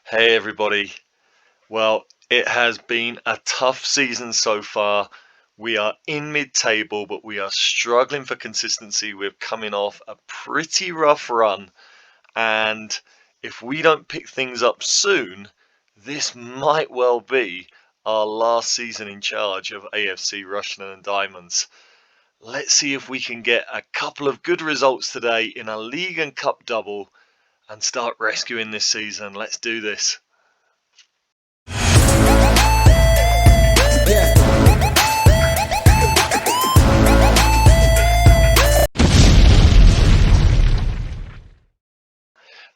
Hey everybody. Well, it has been a tough season so far. We are in mid-table, but we are struggling for consistency. We're coming off a pretty rough run, and if we don't pick things up soon, this might well be our last season in charge of AFC Rushden and Diamonds. Let's see if we can get a couple of good results today in a league and cup double and start rescuing this season. Let's do this.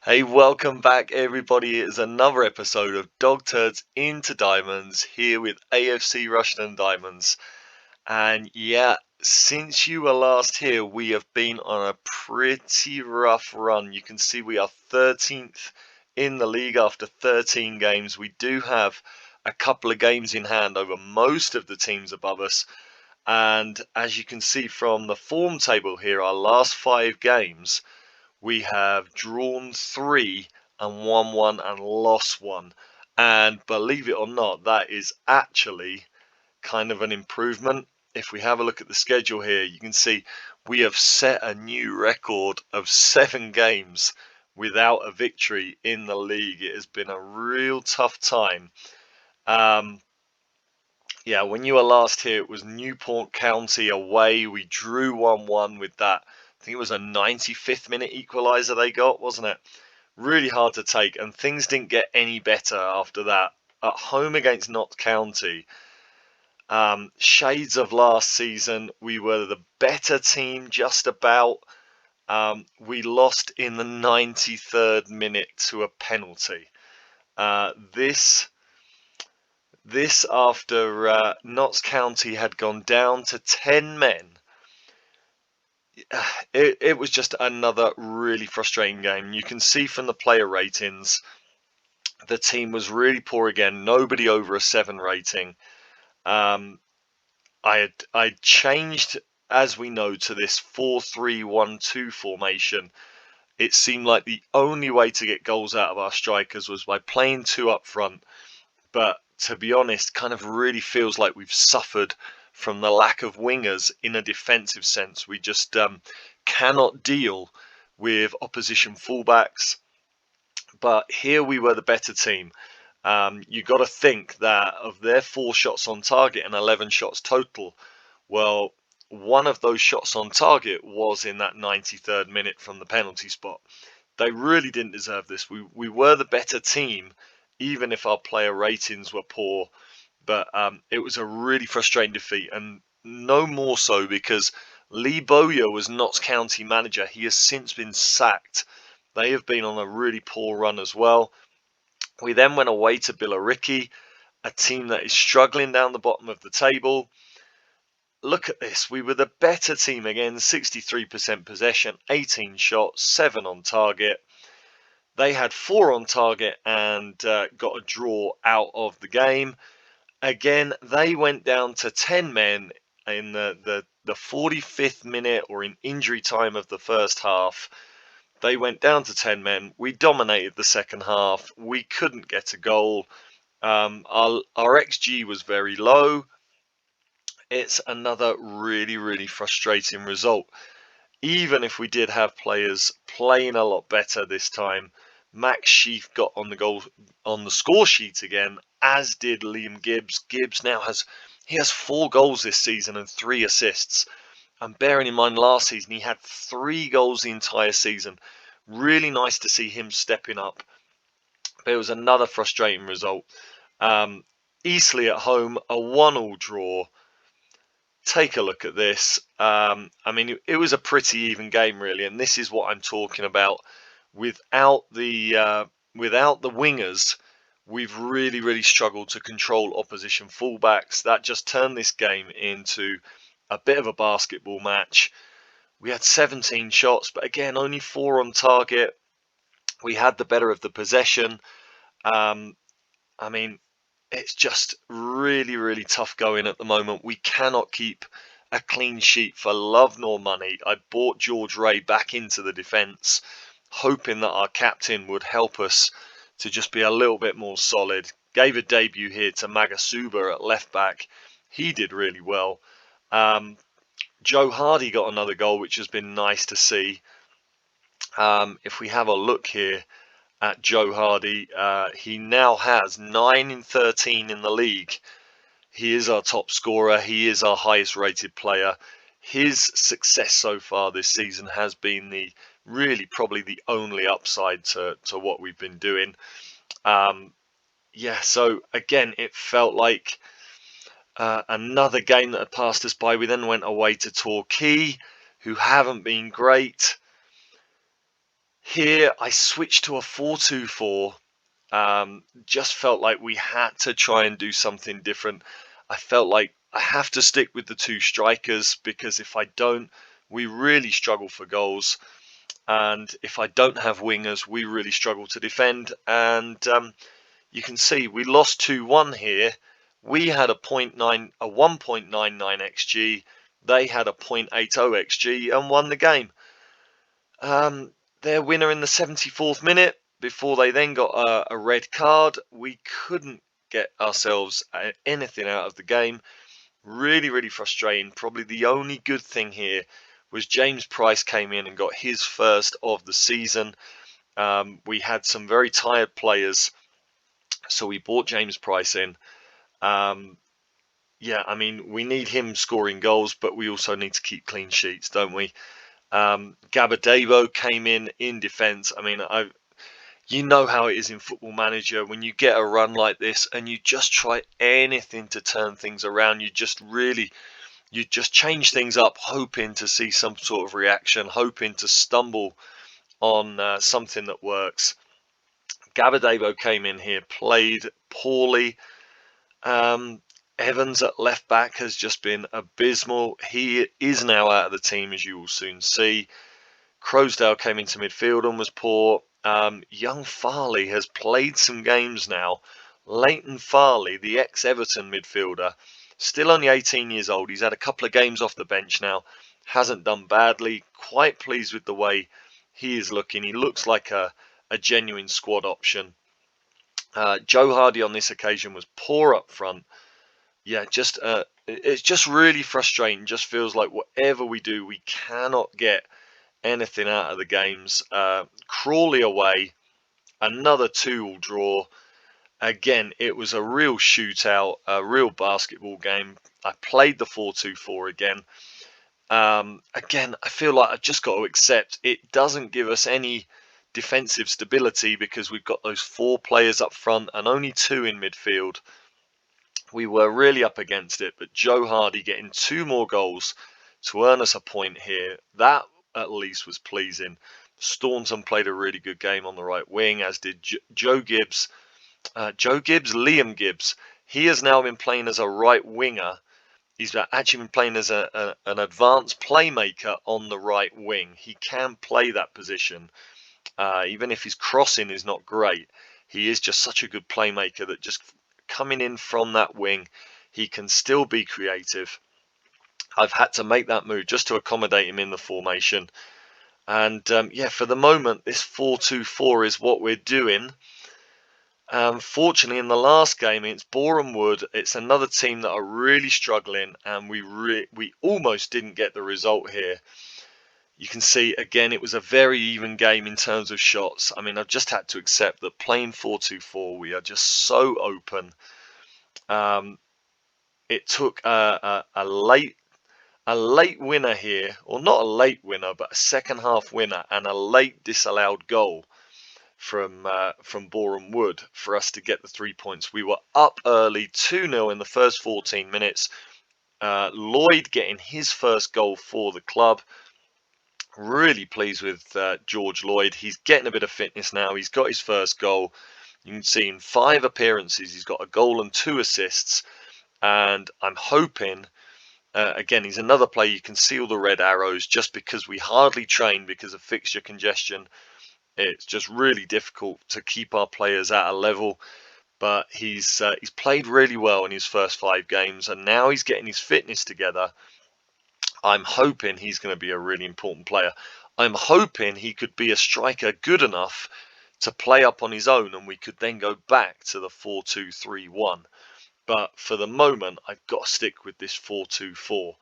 Hey, welcome back everybody. It's another episode of Dog Turds into Diamonds here with AFC Rushden Diamonds. And yeah, since you were last here, we have been on a pretty rough run. You can see we are 13th in the league after 13 games. We do have a couple of games in hand over most of the teams above us. And as you can see from the form table here, our last 5 games, we have drawn 3 and won 1 and lost 1. And believe it or not, that is actually kind of an improvement. If we have a look at the schedule here, you can see we have set a new record of 7 games without a victory in the league. It has been a real tough time. Yeah, when you were last here, it was Newport County away. We drew 1-1 with that. I think it was a 95th minute equaliser they got, wasn't it? Really hard to take, and things didn't get any better after that. At home against Notts County, shades of last season, we were the better team just about. We lost in the 93rd minute to a penalty. This after Notts County had gone down to 10 men. It was just another really frustrating game. You can see from the player ratings, the team was really poor again. Nobody over a 7 rating. I changed, as we know, to this 4-3-1-2 formation. It seemed like the only way to get goals out of our strikers was by playing 2 up front. But to be honest, kind of really feels like we've suffered from the lack of wingers in a defensive sense. We just cannot deal with opposition fullbacks. But here we were the better team. You got to think that of their 4 shots on target and 11 shots total, well, one of those shots on target was in that 93rd minute from the penalty spot. They really didn't deserve this. We were the better team, even if our player ratings were poor. But it was a really frustrating defeat, and no more so because Lee Bowyer was Notts County manager. He has since been sacked. They have been on a really poor run as well. We then went away to Billericay, a team that is struggling down the bottom of the table. Look at this. We were the better team again, 63% possession, 18 shots, 7 on target. They had 4 on target and got a draw out of the game. Again, they went down to 10 men in the 45th minute or in injury time of the first half. They went down to 10 men. We dominated the second half. We couldn't get a goal. Our XG was very low. It's another really, really frustrating result. Even if we did have players playing a lot better this time, Max Sheaf got on the score sheet again, as did Liam Gibbs. Gibbs now has 4 goals this season and 3 assists. And bearing in mind last season he had 3 goals the entire season. Really nice to see him stepping up. But it was another frustrating result. Eastleigh at home, a 1-1 draw. Take a look at this. I mean, it was a pretty even game, really, and this is what I'm talking about. Without the wingers, we've really struggled to control opposition fullbacks. That just turned this game into a bit of a basketball match. We had 17 shots, but again, only 4 on target. We had the better of the possession. I mean, it's just really tough going at the moment. We cannot keep a clean sheet for love nor money. I brought George Ray back into the defence, hoping that our captain would help us to just be a little bit more solid. Gave a debut here to Magasuba at left back. He did really well. Joe Hardy got another goal, which has been nice to see. If we have a look here at Joe Hardy, he now has 9 in 13 in the league. He is our top scorer. He is our highest rated player. His success so far this season has been really probably the only upside to what we've been doing. Yeah, so again, it felt like another game that had passed us by. We then went away to Torquay, who haven't been great. Here, I switched to a 4-2-4. Just felt like we had to try and do something different. I felt like I have to stick with the two strikers, because if I don't, we really struggle for goals. And if I don't have wingers, we really struggle to defend. And you can see we lost 2-1 here. We had a 1.99 XG. They had a 0.80 XG and won the game. Their winner in the 74th minute, before they then got a red card. We couldn't get ourselves anything out of the game. Really, really frustrating. Probably the only good thing here was James Price came in and got his first of the season. We had some very tired players, so we brought James Price in. Yeah, I mean, we need him scoring goals, but we also need to keep clean sheets, don't we? Gabadebo came in defence. I mean, you know how it is in Football Manager when you get a run like this and you just try anything to turn things around. You just change things up, hoping to see some sort of reaction, hoping to stumble on something that works. Gabadebo came in here, played poorly. Evans at left back has just been abysmal. He is now out of the team, as you will soon see. Crowsdale came into midfield and was poor. Young Farley has played some games now. Leighton Farley, the ex-Everton midfielder, still only 18 years old. He's had a couple of games off the bench now. Hasn't done badly. Quite pleased with the way he is looking. He looks like a genuine squad option. Joe Hardy on this occasion was poor up front. Yeah, it's just really frustrating. Just feels like whatever we do, we cannot get anything out of the games. Crawley away, another 2-2 draw. Again, it was a real shootout, a real basketball game. I played the 4-2-4 again. Again, I feel like I've just got to accept it doesn't give us any defensive stability, because we've got those 4 players up front and only 2 in midfield. We were really up against it, but Joe Hardy getting 2 more goals to earn us a point here, that at least was pleasing. Staunton played a really good game on the right wing, as did Liam Gibbs. He has now been playing as a right winger. He's actually been playing as an advanced playmaker on the right wing. He can play that position. Even if his crossing is not great, he is just such a good playmaker that just coming in from that wing, he can still be creative. I've had to make that move just to accommodate him in the formation. And yeah, for the moment, this 4-2-4 is what we're doing. Fortunately, in the last game, it's Boreham Wood. It's another team that are really struggling, and we almost didn't get the result here. You can see, again, it was a very even game in terms of shots. I mean, I've just had to accept that playing 4-2-4, we are just so open. It took a late winner here, or not a late winner, but a second half winner and a late disallowed goal from Boreham Wood for us to get the 3 points. We were up early, 2-0 in the first 14 minutes. Lloyd getting his first goal for the club. Really pleased with George Lloyd. He's getting a bit of fitness now. He's got his first goal. You can see in 5 appearances, he's got a goal and 2 assists. And I'm hoping, again, he's another player, you can see all the red arrows, just because we hardly train because of fixture congestion. It's just really difficult to keep our players at a level. But he's played really well in his first 5 games, and now he's getting his fitness together. I'm hoping he's going to be a really important player. I'm hoping he could be a striker good enough to play up on his own, and we could then go back to the 4-2-3-1. But for the moment, I've got to stick with this 4-2-4.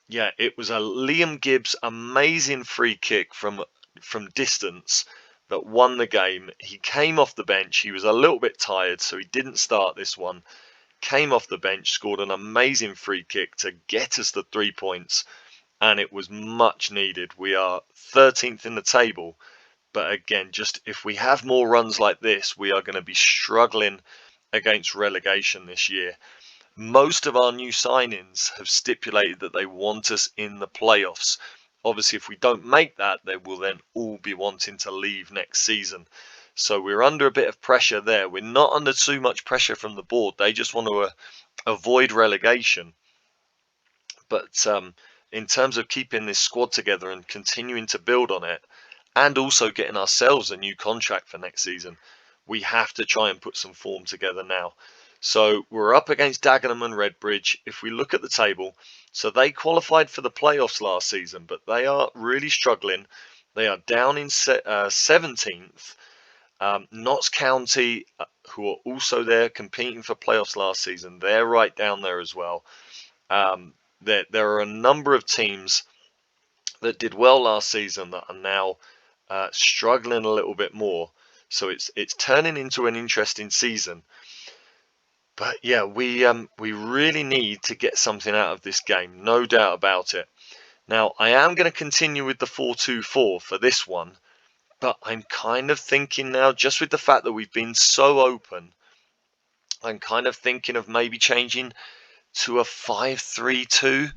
Yeah, it was a Liam Gibbs amazing free kick from distance that won the game. He came off the bench. He was a little bit tired, so he didn't start this one. Came off the bench, scored an amazing free kick to get us the 3 points, and it was much needed. We are 13th in the table, but again, just if we have more runs like this, we are going to be struggling against relegation this year. Most of our new signings have stipulated that they want us in the playoffs. Obviously, if we don't make that, they will then all be wanting to leave next season. So we're under a bit of pressure there. We're not under too much pressure from the board. They just want to avoid relegation. But in terms of keeping this squad together and continuing to build on it, and also getting ourselves a new contract for next season, we have to try and put some form together now. So we're up against Dagenham and Redbridge. If we look at the table, so they qualified for the playoffs last season, but they are really struggling. They are down in 17th. Notts County, who are also there competing for playoffs last season, they're right down there as well. There are a number of teams that did well last season that are now struggling a little bit more. So it's turning into an interesting season. But yeah, we really need to get something out of this game, no doubt about it. Now, I am going to continue with the 4-2-4 for this one, but I'm kind of thinking now, just with the fact that we've been so open, I'm kind of thinking of maybe changing to a 5-3-2.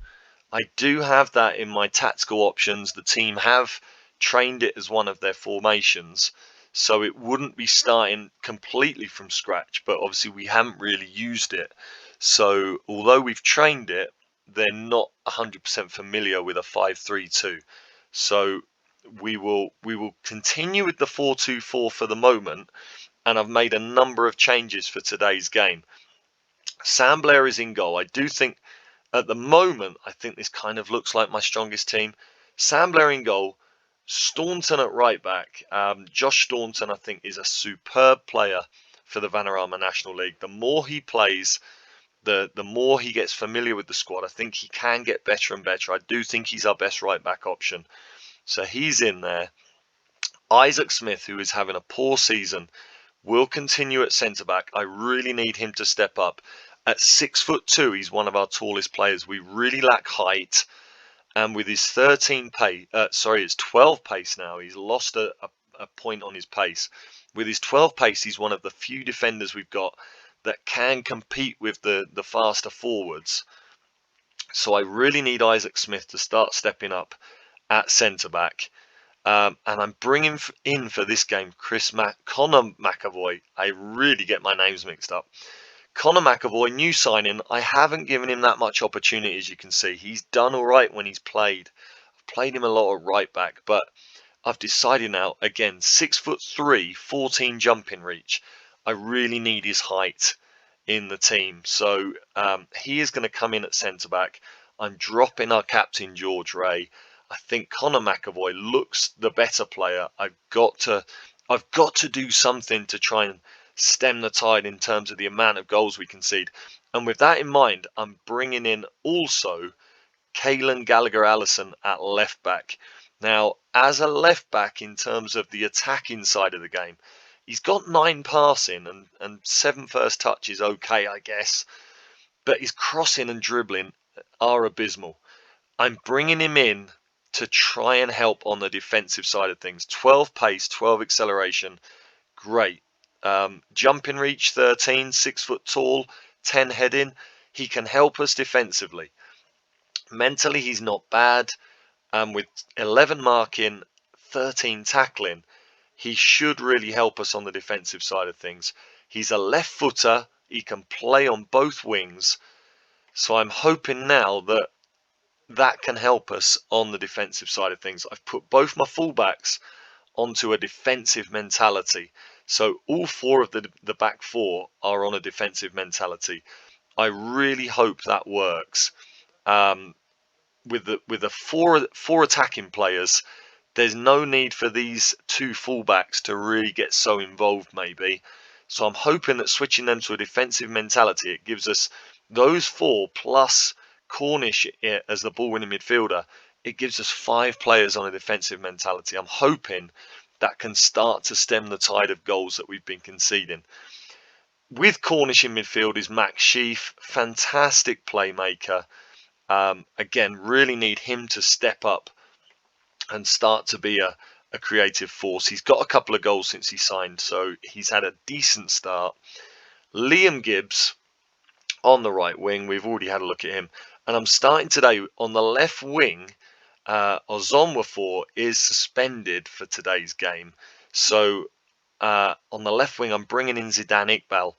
I do have that in my tactical options. The team have trained it as one of their formations, so it wouldn't be starting completely from scratch, but obviously we haven't really used it. So although we've trained it, they're not 100% familiar with a 5-3-2. So we will continue with the 4-2-4 for the moment, and I've made a number of changes for today's game. Sam Blair is in goal. I do think at the moment, I think this kind of looks like my strongest team. Sam Blair in goal, Staunton at right back. Josh Staunton, I think, is a superb player for the Vanarama National League. The more he plays, the more he gets familiar with the squad. I think he can get better and better. I do think he's our best right back option. So he's in there. Isaac Smith, who is having a poor season, will continue at centre back. I really need him to step up. At 6'2", he's one of our tallest players. We really lack height, and with his 12 pace now. He's lost a point on his pace. With his 12 pace, he's one of the few defenders we've got that can compete with the faster forwards. So I really need Isaac Smith to start stepping up at centre back. And I'm bringing in for this game Connor McAvoy. I really get my names mixed up. Connor McAvoy, new signing. I haven't given him that much opportunity, as you can see. He's done all right when he's played. I've played him a lot at right back, but I've decided now, again, 6'3", 14 jumping reach. I really need his height in the team. So he is going to come in at centre back. I'm dropping our captain, George Ray. I think Connor McAvoy looks the better player. I've got to do something to try and stem the tide in terms of the amount of goals we concede. And with that in mind, I'm bringing in also Caelan Gallagher-Allison at left back. Now, as a left back in terms of the attacking side of the game, he's got 9 passing and 7 first touches, okay, I guess. But his crossing and dribbling are abysmal. I'm bringing him in to try and help on the defensive side of things. 12 pace, 12 acceleration, great. Jumping reach 13, 6 foot tall, 10 heading. He can help us defensively. Mentally, he's not bad. With 11 marking, 13 tackling, he should really help us on the defensive side of things. He's a left footer. He can play on both wings. So I'm hoping now that can help us on the defensive side of things. I've put both my fullbacks onto a defensive mentality. So all 4 of the back 4 are on a defensive mentality. I really hope that works. With the 4 attacking players, there's no need for these two fullbacks to really get so involved maybe. So I'm hoping that switching them to a defensive mentality, it gives us those four plus Cornish as the ball-winning midfielder. It gives us 5 players on a defensive mentality. I'm hoping that can start to stem the tide of goals that we've been conceding. With Cornish in midfield is Max Sheaf, fantastic playmaker. Again, really need him to step up and start to be a creative force. He's got a couple of goals since he signed, so he's had a decent start. Liam Gibbs on the right wing, we've already had a look at him. And I'm starting today on the left wing. Ozonwafor is suspended for today's game. So on the left wing, I'm bringing in Zidane Iqbal.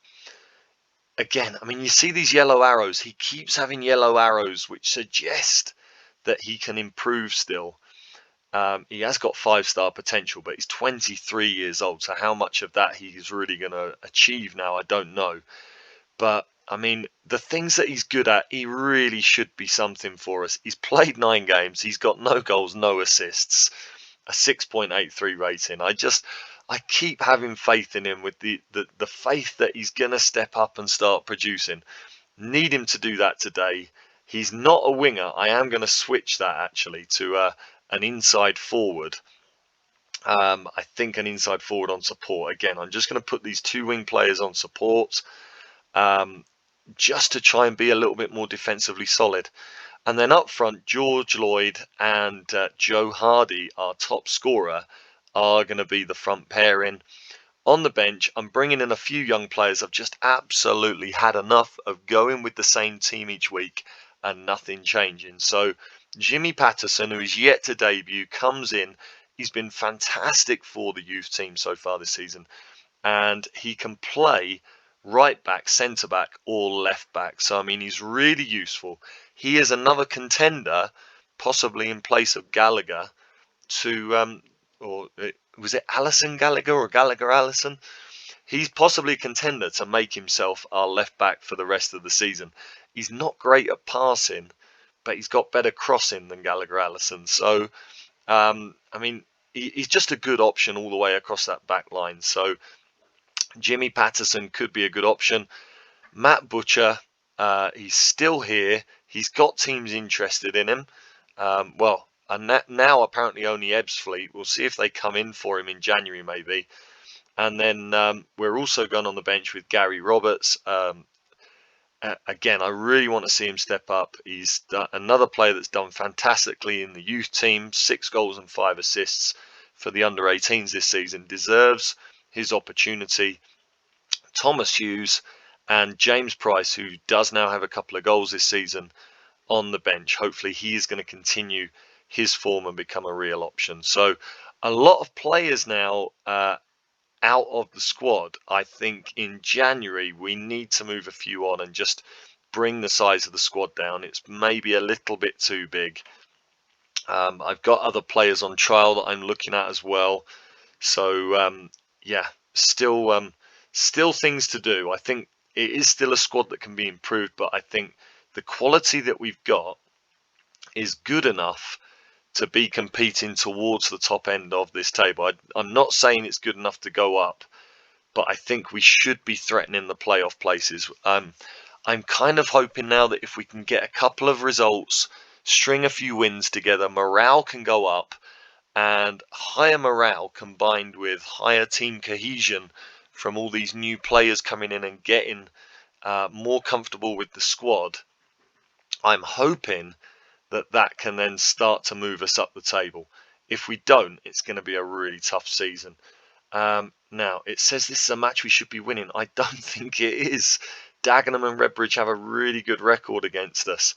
Again, I mean, you see these yellow arrows. He keeps having yellow arrows, which suggest that he can improve still. He has got 5-star potential, but he's 23 years old. So how much of that he's really going to achieve now, I don't know. But, I mean, the things that he's good at, he really should be something for us. He's played 9 games. He's got no goals, no assists, a 6.83 rating. I keep having faith in him with the faith that he's going to step up and start producing. Need him to do that today. He's not a winger. I am going to switch that actually to an inside forward. I think an inside forward on support. Again, I'm just going to put these 2 wing players on support just to try and be a little bit more defensively solid. And then up front, George Lloyd and Joe Hardy, our top scorer, are going to be the front pairing. On the bench, I'm bringing in a few young players. I've just absolutely had enough of going with the same team each week and nothing changing. So Jimmy Patterson, who is yet to debut, comes in. He's been fantastic for the youth team so far this season. And he can play right back, centre back, or left back. So, I mean, he's really useful. He is another contender, possibly in place of Gallagher, to, or was it Allison Gallagher or Gallagher Allison? He's possibly a contender to make himself our left back for the rest of the season. He's not great at passing, but he's got better crossing than Gallagher Allison. So, I mean, he's just a good option all the way across that back line. So, Jimmy Patterson could be a good option. Matt Butcher, he's still here. He's got teams interested in him. And now apparently only Ebbsfleet. We'll see if they come in for him in January maybe. And then we're also going on the bench with Gary Roberts. Again, I really want to see him step up. He's another player that's done fantastically in the youth team. 6 goals and 5 assists for the under-18s this season. Deserves his opportunity. Thomas Hughes and James Price, who does now have a couple of goals this season, on the bench. Hopefully he is going to continue his form and become a real option. So a lot of players now out of the squad. I think in January we need to move a few on and just bring the size of the squad down. It's maybe a little bit too big. I've got other players on trial that I'm looking at as well. So yeah, still things to do. I think it is still a squad that can be improved, but I think the quality that we've got is good enough to be competing towards the top end of this table. I'm not saying it's good enough to go up, but I think we should be threatening the playoff places. I'm kind of hoping now that if we can get a couple of results, string a few wins together, morale can go up, and higher morale combined with higher team cohesion from all these new players coming in and getting more comfortable with the squad. I'm hoping that can then start to move us up the table. If we don't, it's going to be a really tough season. Now, it says this is a match we should be winning. I don't think it is. Dagenham and Redbridge have a really good record against us.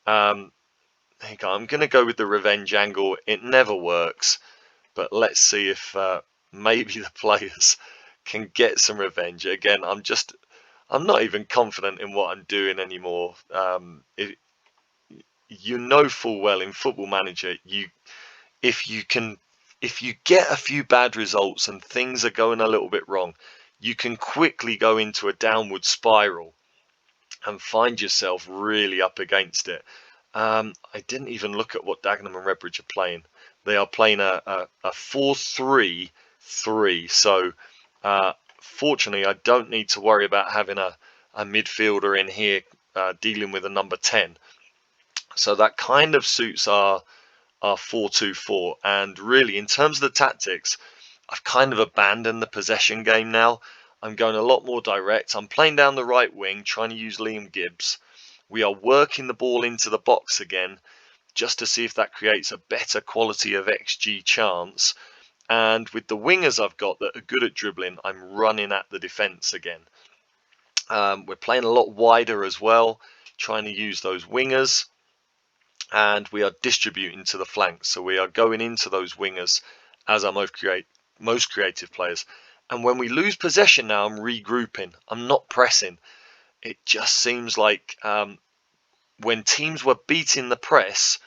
There you go. I'm going to go with the revenge angle. It never works, but let's see if maybe the players can get some revenge. Again, I'm not even confident in what I'm doing anymore. You know full well in Football Manager, if you get a few bad results and things are going a little bit wrong, you can quickly go into a downward spiral and find yourself really up against it. I didn't even look at what Dagenham and Redbridge are playing. They are playing a 4-3-3. So fortunately, I don't need to worry about having a midfielder in here dealing with a number 10. So that kind of suits our 4-2-4. And really, in terms of the tactics, I've kind of abandoned the possession game now. I'm going a lot more direct. I'm playing down the right wing, trying to use Liam Gibbs. We are working the ball into the box again, just to see if that creates a better quality of XG chance. And with the wingers I've got that are good at dribbling, I'm running at the defence again. We're playing a lot wider as well, trying to use those wingers. And we are distributing to the flanks. So we are going into those wingers as our most creative players. And when we lose possession now, I'm regrouping. I'm not pressing. It just seems like when teams were beating the press,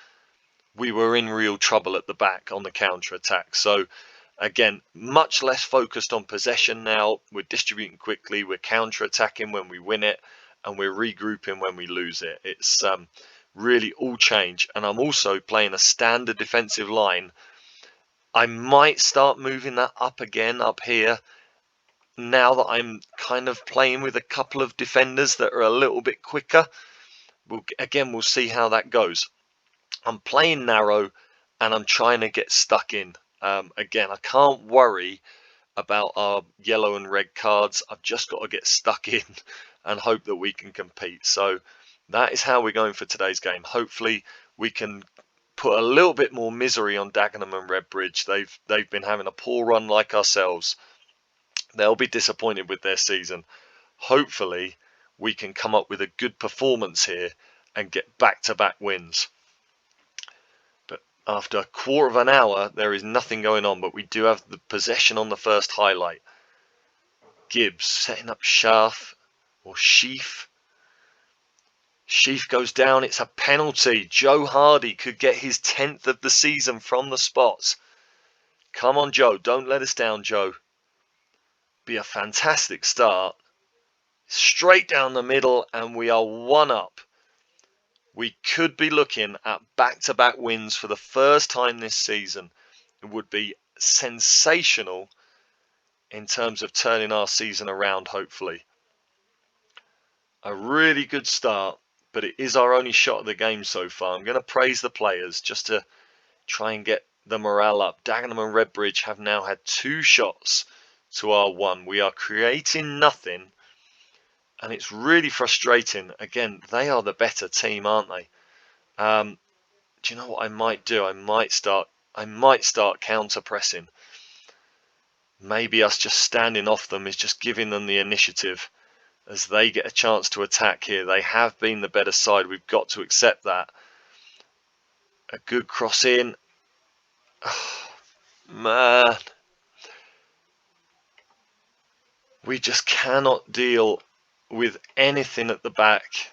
we were in real trouble at the back on the counter-attack. So again, much less focused on possession now. We're distributing quickly. We're counter-attacking when we win it. And we're regrouping when we lose it. It's really all change. And I'm also playing a standard defensive line. I might start moving that up again up here now that I'm kind of playing with a couple of defenders that are a little bit quicker. We'll see how that goes. I'm playing narrow and I'm trying to get stuck in. Again, I can't worry about our yellow and red cards. I've just got to get stuck in and hope that we can compete. So that is how we're going for today's game. Hopefully we can put a little bit more misery on Dagenham and Redbridge. They've been having a poor run like ourselves. They'll be disappointed with their season. Hopefully we can come up with a good performance here and get back-to-back wins. But after a quarter of an hour, there is nothing going on, but we do have the possession on the first highlight. Gibbs setting up Sheaf or Sheaf. Sheaf goes down. It's a penalty. Joe Hardy could get his 10th of the season from the spot. Come on, Joe. Don't let us down, Joe. Be a fantastic start. Straight down the middle, and we are 1-up. We could be looking at back-to-back wins for the first time this season. It would be sensational in terms of turning our season around, hopefully. A really good start, but it is our only shot of the game so far. I'm going to praise the players just to try and get the morale up. Dagenham and Redbridge have now had 2 shots to our 1. We are creating nothing, and it's really frustrating. Again, they are the better team, aren't they? Do you know what I might do? I might start counter pressing. Maybe us just standing off them is just giving them the initiative as they get a chance to attack here. They have been the better side. We've got to accept that. A good cross in. Oh, man. We just cannot deal with anything at the back.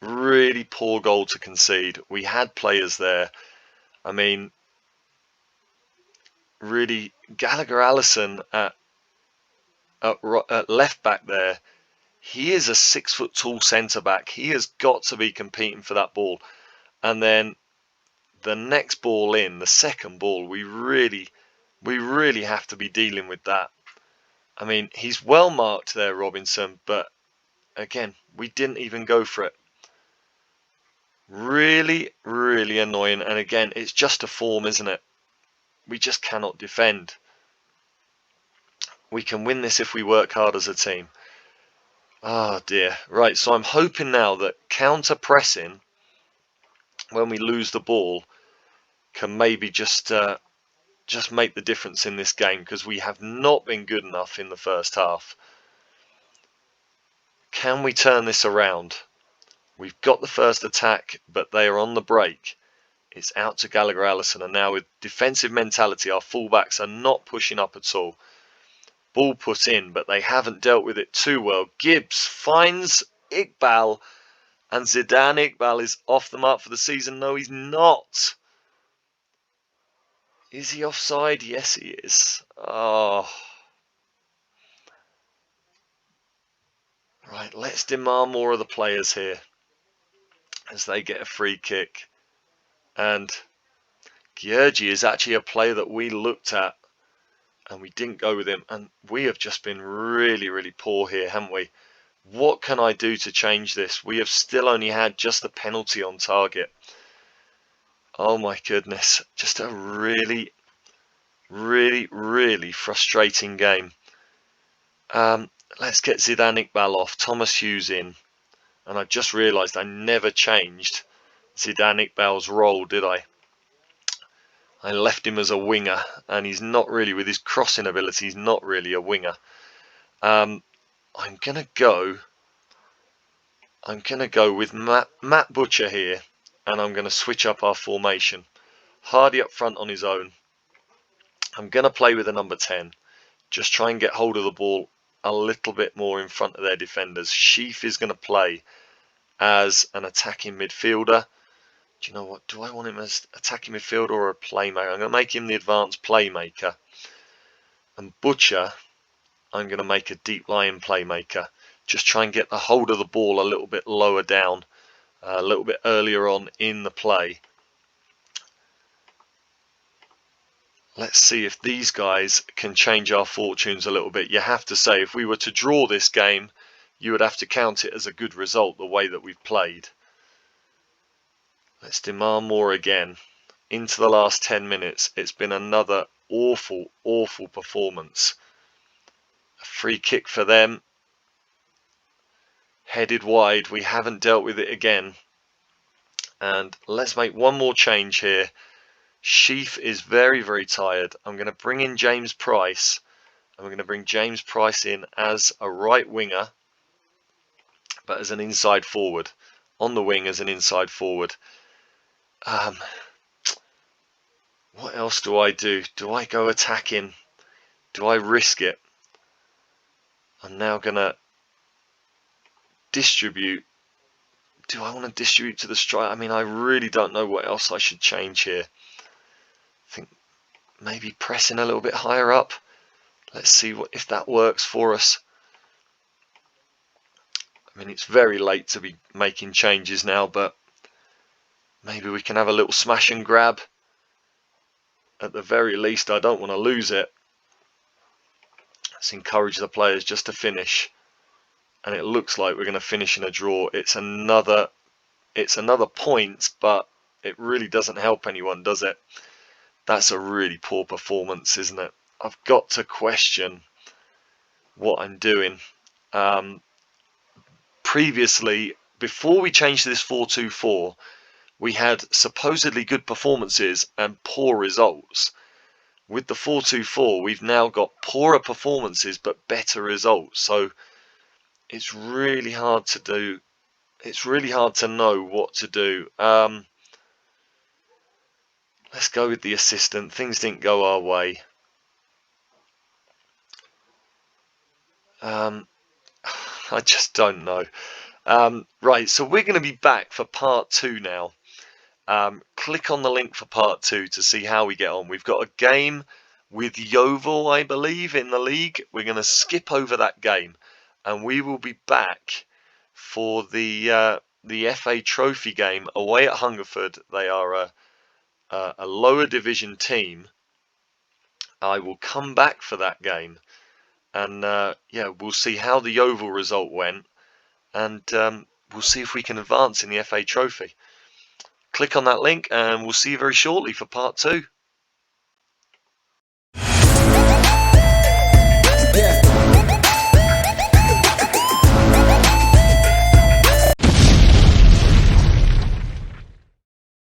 Really poor goal to concede. We had players there. I mean, really, Gallagher Allison at left back there. He is a 6 foot tall centre back. He has got to be competing for that ball. And then the next ball in, the second ball, we really have to be dealing with that. I mean, he's well marked there, Robinson, but again, we didn't even go for it. Really annoying. And again, it's just a form, isn't it? We just cannot defend. We can win this if we work hard as a team. Oh dear. Right, so I'm hoping now that counter pressing when we lose the ball can maybe just make the difference in this game, because we have not been good enough in the first half. Can we turn this around? We've got the first attack, but they are on the break. It's out to Gallagher Allison, and now with defensive mentality, our fullbacks are not pushing up at all. Ball put in, but they haven't dealt with it too well. Gibbs finds Iqbal, and Zidane Iqbal is off the mark for the season. No, he's not. Is he offside? Yes, he is. Oh. Right, let's demand more of the players here as they get a free kick. And György is actually a player that we looked at and we didn't go with him, and we have just been really, really poor here, haven't we? What can I do to change this? We have still only had just the penalty on target. Oh my goodness, just a really, really, really frustrating game. Let's get Zidane Iqbal off, Thomas Hughes in. And I just realised I never changed Zidane Iqbal's role, did I? I left him as a winger, and he's not really, with his crossing ability, he's not really a winger. I'm gonna go with Matt Butcher here, and I'm gonna switch up our formation. Hardy up front on his own. I'm gonna play with a number 10. Just try and get hold of the ball a little bit more in front of their defenders. Sheaf is gonna play as an attacking midfielder. Do you know what? Do I want him as attacking midfielder or a playmaker? I'm going to make him the advanced playmaker. And Butcher, I'm going to make a deep lying playmaker. Just try and get the hold of the ball a little bit lower down, a little bit earlier on in the play. Let's see if these guys can change our fortunes a little bit. You have to say, if we were to draw this game, you would have to count it as a good result, the way that we've played. Let's demand more again. Into the last 10 minutes, it's been another awful, awful performance. A free kick for them. Headed wide. We haven't dealt with it again. And let's make one more change here. Sheaf is very, very tired. I'm going to bring in James Price. And we're going to bring James Price in as a right winger, but as an inside forward. On the wing as an inside forward. What else do I do? Do I go attacking? Do I risk it? I'm now going to distribute. Do I want to distribute to the striker? I mean, I really don't know what else I should change here. I think maybe pressing a little bit higher up. Let's see if that works for us. I mean, it's very late to be making changes now, but maybe we can have a little smash and grab. At the very least, I don't want to lose it. Let's encourage the players just to finish. And it looks like we're going to finish in a draw. It's another point, but it really doesn't help anyone, does it? That's a really poor performance, isn't it? I've got to question what I'm doing. Previously, before we changed to this 4-2-4, we had supposedly good performances and poor results. With the 4-2-4, we've now got poorer performances but better results. So it's really hard to do. It's really hard to know what to do. Let's go with the assistant. Things didn't go our way. I just don't know. Right, so we're going to be back for part 2 now. Click on the link for part 2 to see how we get on. We've got a game with Yeovil, I believe, in the league. We're going to skip over that game, and we will be back for the FA Trophy game away at Hungerford. They are a lower division team. I will come back for that game, and yeah, we'll see how the Yeovil result went, and we'll see if we can advance in the FA Trophy. Click on that link and we'll see you very shortly for part 2.